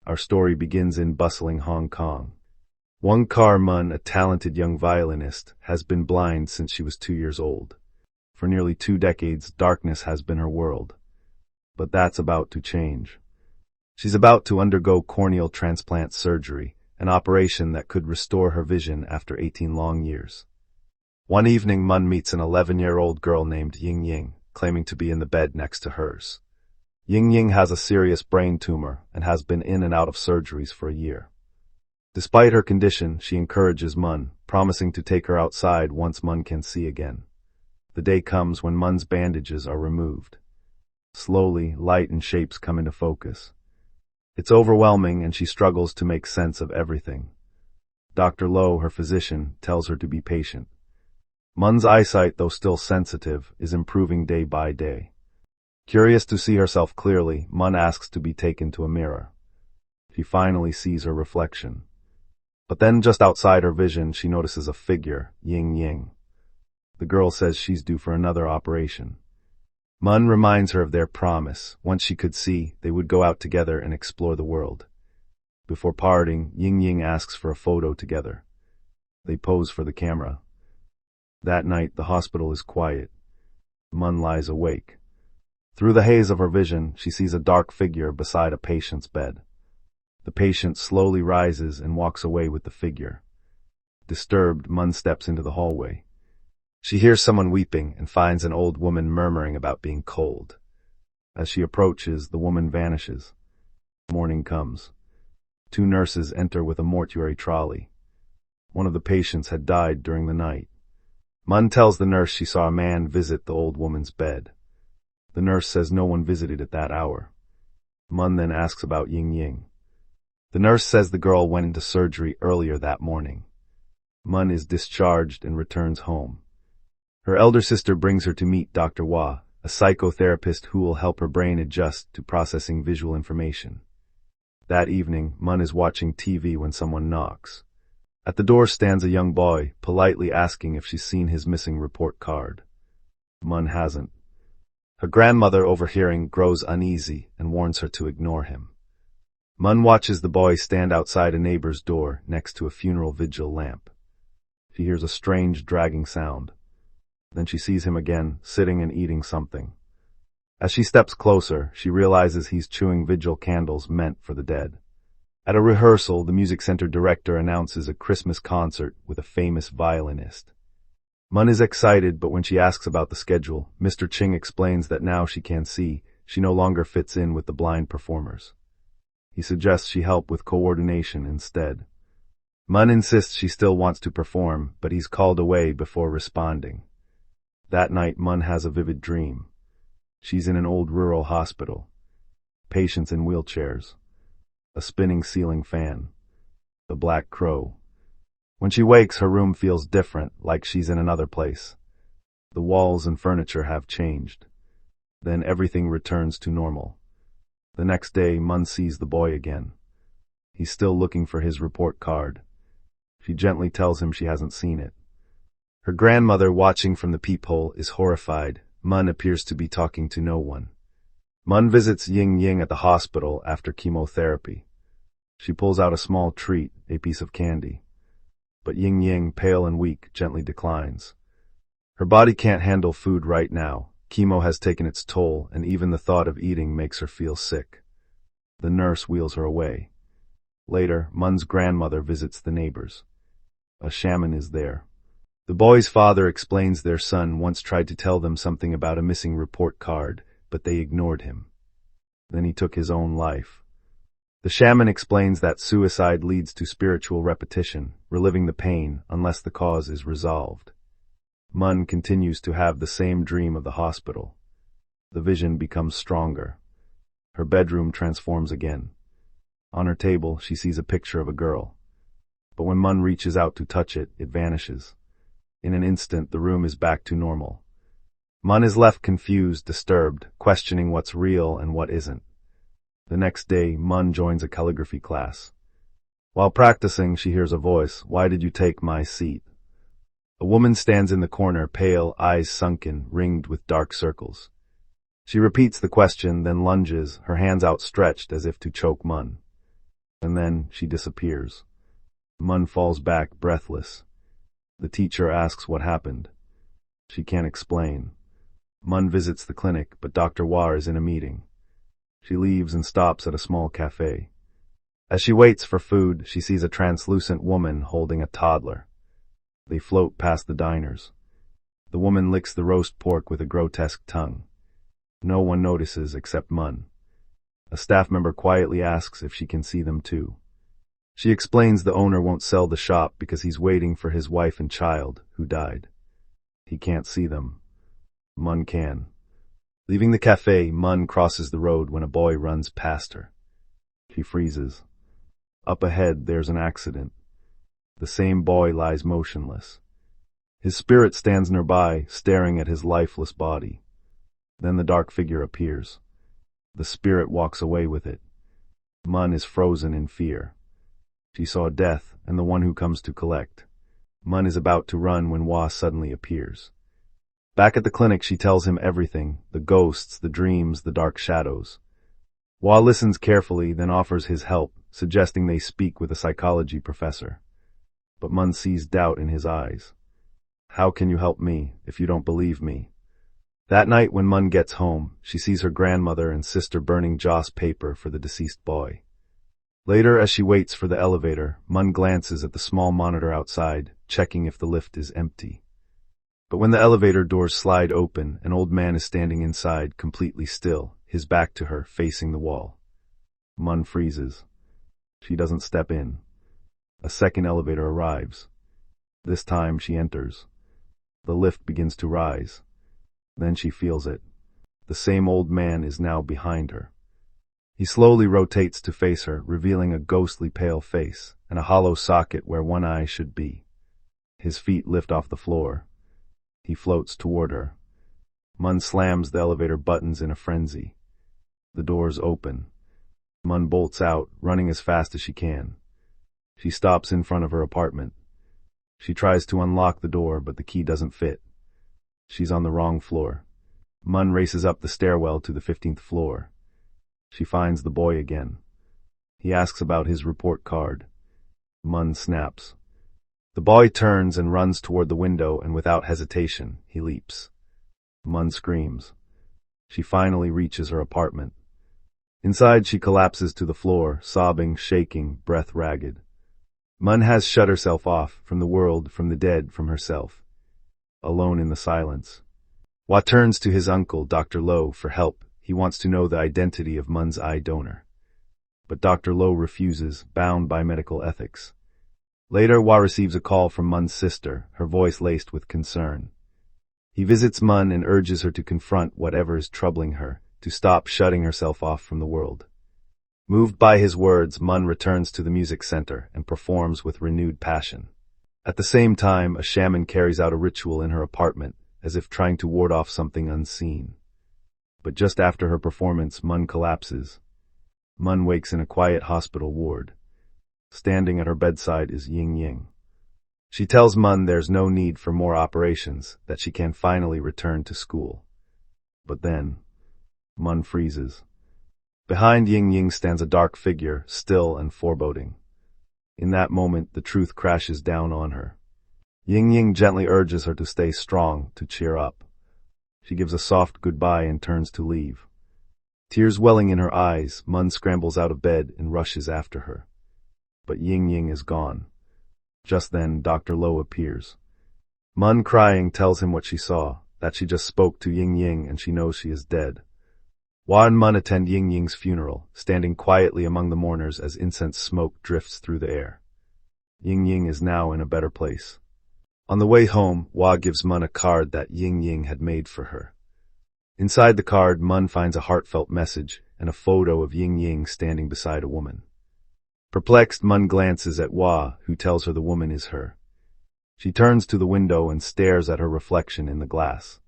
Our story begins in bustling Hong Kong. Wong Kar-mun, a talented young violinist, has been blind since she was 2 years old. For nearly 2 decades, darkness has been her world. But that's about to change. She's about to undergo corneal transplant surgery, an operation that could restore her vision after 18 long years. One evening, Mun meets an 11-year-old girl named Ying Ying, claiming to be in the bed next to hers. Ying Ying has a serious brain tumor and has been in and out of surgeries for a year. Despite her condition, she encourages Mun, promising to take her outside once Mun can see again. The day comes when Mun's bandages are removed. Slowly, light and shapes come into focus. It's overwhelming and she struggles to make sense of everything. Dr. Lo, her physician, tells her to be patient. Mun's eyesight, though still sensitive, is improving day by day. Curious to see herself clearly, Mun asks to be taken to a mirror. She finally sees her reflection. But then just outside her vision, she notices a figure, Ying Ying. The girl says she's due for another operation. Mun reminds her of their promise. Once she could see, they would go out together and explore the world. Before parting, Ying Ying asks for a photo together. They pose for the camera. That night, the hospital is quiet. Mun lies awake. Through the haze of her vision, she sees a dark figure beside a patient's bed. The patient slowly rises and walks away with the figure. Disturbed, Mun steps into the hallway. She hears someone weeping and finds an old woman murmuring about being cold. As she approaches, the woman vanishes. Morning comes. 2 nurses enter with a mortuary trolley. One of the patients had died during the night. Mun tells the nurse she saw a man visit the old woman's bed. The nurse says no one visited at that hour. Mun then asks about Ying Ying. The nurse says the girl went into surgery earlier that morning. Mun is discharged and returns home. Her elder sister brings her to meet Dr. Hua, a psychotherapist who will help her brain adjust to processing visual information. That evening, Mun is watching TV when someone knocks. At the door stands a young boy, politely asking if she's seen his missing report card. Mun hasn't. Her grandmother, overhearing, grows uneasy and warns her to ignore him. Mun watches the boy stand outside a neighbor's door next to a funeral vigil lamp. She hears a strange dragging sound. Then she sees him again, sitting and eating something. As she steps closer, she realizes he's chewing vigil candles meant for the dead. At a rehearsal, the music center director announces a Christmas concert with a famous violinist. Mun is excited, but when she asks about the schedule, Mr. Ching explains that now she can see, she no longer fits in with the blind performers. He suggests she help with coordination instead. Mun insists she still wants to perform, but he's called away before responding. That night, Mun has a vivid dream. She's in an old rural hospital. Patients in wheelchairs. A spinning ceiling fan. The black crow. When she wakes, her room feels different, like she's in another place. The walls and furniture have changed. Then everything returns to normal. The next day, Mun sees the boy again. He's still looking for his report card. She gently tells him she hasn't seen it. Her grandmother, watching from the peephole, is horrified. Mun appears to be talking to no one. Mun visits Ying Ying at the hospital after chemotherapy. She pulls out a small treat, a piece of candy. But Ying Ying, pale and weak, gently declines. Her body can't handle food right now. Chemo has taken its toll, and even the thought of eating makes her feel sick. The nurse wheels her away. Later, Mun's grandmother visits the neighbors. A shaman is there. The boy's father explains their son once tried to tell them something about a missing report card, but they ignored him. Then he took his own life. The shaman explains that suicide leads to spiritual repetition, reliving the pain unless the cause is resolved. Mun continues to have the same dream of the hospital. The vision becomes stronger. Her bedroom transforms again. On her table, she sees a picture of a girl. But when Mun reaches out to touch it, it vanishes. In an instant, the room is back to normal. Mun is left confused, disturbed, questioning what's real and what isn't. The next day, Mun joins a calligraphy class. While practicing, she hears a voice, "Why did you take my seat?" A woman stands in the corner, pale, eyes sunken, ringed with dark circles. She repeats the question, then lunges, her hands outstretched as if to choke Mun. and then she disappears. Mun falls back, breathless. The teacher asks what happened. She can't explain. Mun visits the clinic, but Dr. War is in a meeting. She leaves and stops at a small cafe. As she waits for food, she sees a translucent woman holding a toddler. They float past the diners. The woman licks the roast pork with a grotesque tongue. No one notices except Mun. A staff member quietly asks if she can see them too. She explains the owner won't sell the shop because he's waiting for his wife and child, who died. He can't see them. Mun can. Leaving the cafe, Mun crosses the road when a boy runs past her. She freezes. Up ahead, there's an accident. The same boy lies motionless. His spirit stands nearby, staring at his lifeless body. Then the dark figure appears. The spirit walks away with it. Mun is frozen in fear. She saw death and the one who comes to collect. Mun is about to run when Wa suddenly appears. Back at the clinic, she tells him everything, the ghosts, the dreams, the dark shadows. Wa listens carefully, then offers his help, suggesting they speak with a psychology professor. But Mun sees doubt in his eyes. How can you help me if you don't believe me? That night when Mun gets home, she sees her grandmother and sister burning joss paper for the deceased boy. Later, as she waits for the elevator, Mun glances at the small monitor outside, checking if the lift is empty. But when the elevator doors slide open, an old man is standing inside, completely still, his back to her, facing the wall. Mun freezes. She doesn't step in. A second elevator arrives. This time she enters. The lift begins to rise. Then she feels it. The same old man is now behind her. He slowly rotates to face her, revealing a ghostly pale face and a hollow socket where one eye should be. His feet lift off the floor. He floats toward her. Mun slams the elevator buttons in a frenzy. The doors open. Mun bolts out, running as fast as she can. She stops in front of her apartment. She tries to unlock the door, but the key doesn't fit. She's on the wrong floor. Mun races up the stairwell to the 15th floor. She finds the boy again. He asks about his report card. Mun snaps. The boy turns and runs toward the window, and without hesitation, he leaps. Mun screams. She finally reaches her apartment. Inside, she collapses to the floor, sobbing, shaking, breath ragged. Mun has shut herself off from the world, from the dead, from herself. Alone in the silence. Wa turns to his uncle, Dr. Lo, for help. He wants to know the identity of Mun's eye donor. But Dr. Lo refuses, bound by medical ethics. Later, Wa receives a call from Mun's sister, her voice laced with concern. He visits Mun and urges her to confront whatever is troubling her, to stop shutting herself off from the world. Moved by his words, Mun returns to the music center and performs with renewed passion. At the same time, a shaman carries out a ritual in her apartment, as if trying to ward off something unseen. But just after her performance, Mun collapses. Mun wakes in a quiet hospital ward. Standing at her bedside is Ying Ying. She tells Mun there's no need for more operations, that she can finally return to school. But then, Mun freezes. Behind Ying Ying stands a dark figure, still and foreboding. In that moment, the truth crashes down on her. Ying Ying gently urges her to stay strong, to cheer up. She gives a soft goodbye and turns to leave. Tears welling in her eyes, Mun scrambles out of bed and rushes after her. But Ying Ying is gone. Just then, Dr. Lo appears. Mun, crying, tells him what she saw, that she just spoke to Ying Ying and she knows she is dead. Wa and Mun attend Ying Ying's funeral, standing quietly among the mourners as incense smoke drifts through the air. Ying Ying is now in a better place. On the way home, Wa gives Mun a card that Ying Ying had made for her. Inside the card, Mun finds a heartfelt message and a photo of Ying Ying standing beside a woman. Perplexed, Mun glances at Wa, who tells her the woman is her. She turns to the window and stares at her reflection in the glass.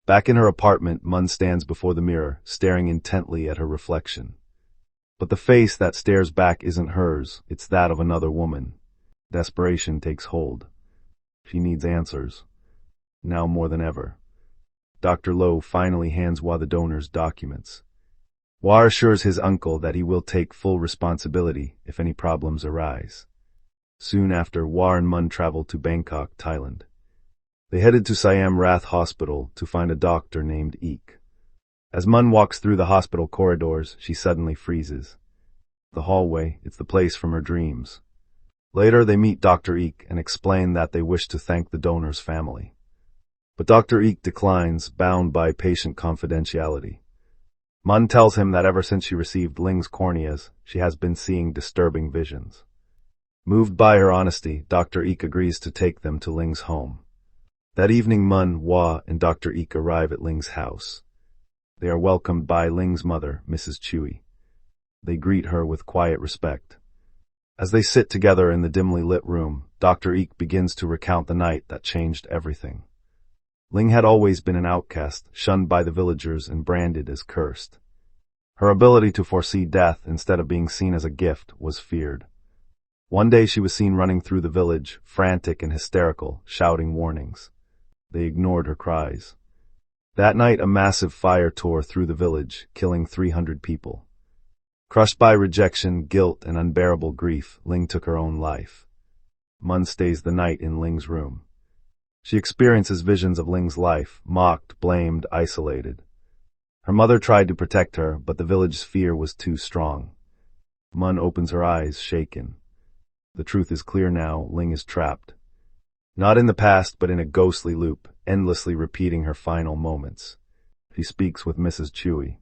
Back in her apartment, Mun stands before the mirror, staring intently at her reflection. But the face that stares back isn't hers, it's that of another woman. Desperation takes hold. She needs answers. Now more than ever. Dr. Lo finally hands Wa the donor's documents. Hua assures his uncle that he will take full responsibility if any problems arise. Soon after, Hua and Mun traveled to Bangkok, Thailand. They headed to Siam Rath Hospital to find a doctor named Eek. As Mun walks through the hospital corridors, she suddenly freezes. The hallway, it's the place from her dreams. Later, they meet Dr. Eek and explain that they wish to thank the donor's family. But Dr. Eek declines, bound by patient confidentiality. Mun tells him that ever since she received Ling's corneas, she has been seeing disturbing visions. Moved by her honesty, Dr. Eek agrees to take them to Ling's home. That evening, Mun, Hua, and Dr. Eek arrive at Ling's house. They are welcomed by Ling's mother, Mrs. Chui. They greet her with quiet respect. As they sit together in the dimly lit room, Dr. Eek begins to recount the night that changed everything. Ling had always been an outcast, shunned by the villagers and branded as cursed. Her ability to foresee death instead of being seen as a gift was feared. One day she was seen running through the village, frantic and hysterical, shouting warnings. They ignored her cries. That night, a massive fire tore through the village, killing 300 people. Crushed by rejection, guilt, and unbearable grief, Ling took her own life. Mun stays the night in Ling's room. She experiences visions of Ling's life, mocked, blamed, isolated. Her mother tried to protect her, but the village's fear was too strong. Mun opens her eyes, shaken. The truth is clear now, Ling is trapped. Not in the past, but in a ghostly loop, endlessly repeating her final moments. She speaks with Mrs. Chui.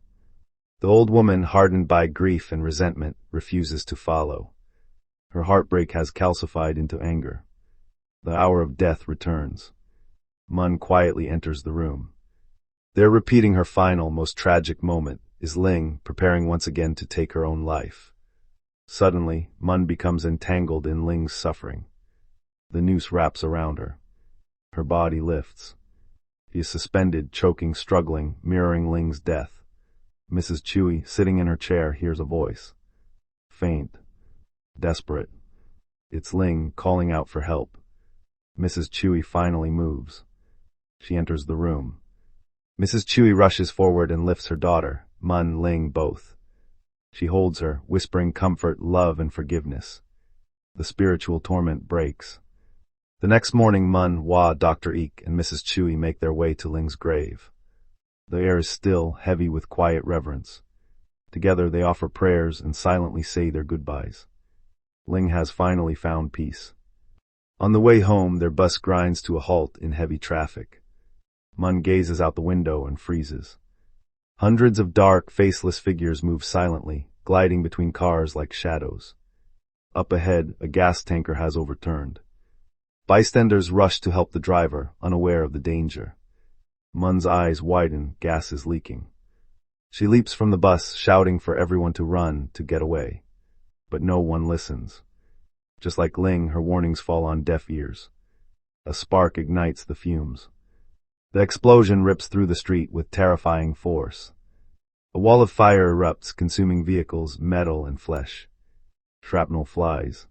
The old woman, hardened by grief and resentment, refuses to follow. Her heartbreak has calcified into anger. The hour of death returns. Mun quietly enters the room. There, repeating her final, most tragic moment, is Ling, preparing once again to take her own life. Suddenly, Mun becomes entangled in Ling's suffering. The noose wraps around her. Her body lifts. She is suspended, choking, struggling, mirroring Ling's death. Mrs. Chui, sitting in her chair, hears a voice. Faint. Desperate. It's Ling, calling out for help. Mrs. Chui finally moves. She enters the room. Mrs. Chui rushes forward and lifts her daughter, Mun, Ling both. She holds her, whispering comfort, love, and forgiveness. The spiritual torment breaks. The next morning, Mun, Hua, Dr. Eek, and Mrs. Chui make their way to Ling's grave. The air is still, heavy with quiet reverence. Together they offer prayers and silently say their goodbyes. Ling has finally found peace. On the way home, their bus grinds to a halt in heavy traffic. Mun gazes out the window and freezes. Hundreds of dark, faceless figures move silently, gliding between cars like shadows. Up ahead, a gas tanker has overturned. Bystanders rush to help the driver, unaware of the danger. Mun's eyes widen, gas is leaking. She leaps from the bus, shouting for everyone to run, to get away. But no one listens. Just like Ling, her warnings fall on deaf ears. A spark ignites the fumes. The explosion rips through the street with terrifying force. A wall of fire erupts, consuming vehicles, metal, and flesh. Shrapnel flies.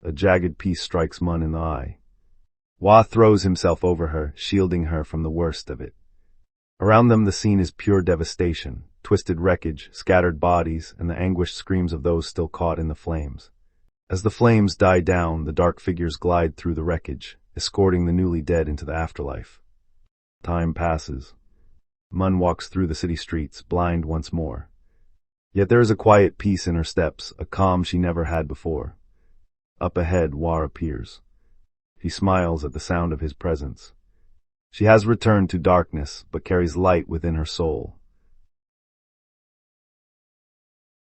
A jagged piece strikes Mun in the eye. Hua throws himself over her, shielding her from the worst of it. Around them the scene is pure devastation, twisted wreckage, scattered bodies, and the anguished screams of those still caught in the flames. As the flames die down, the dark figures glide through the wreckage, escorting the newly dead into the afterlife. Time passes. Mun walks through the city streets, blind once more. Yet there is a quiet peace in her steps, a calm she never had before. Up ahead, Hua appears. He smiles at the sound of his presence. She has returned to darkness, but carries light within her soul.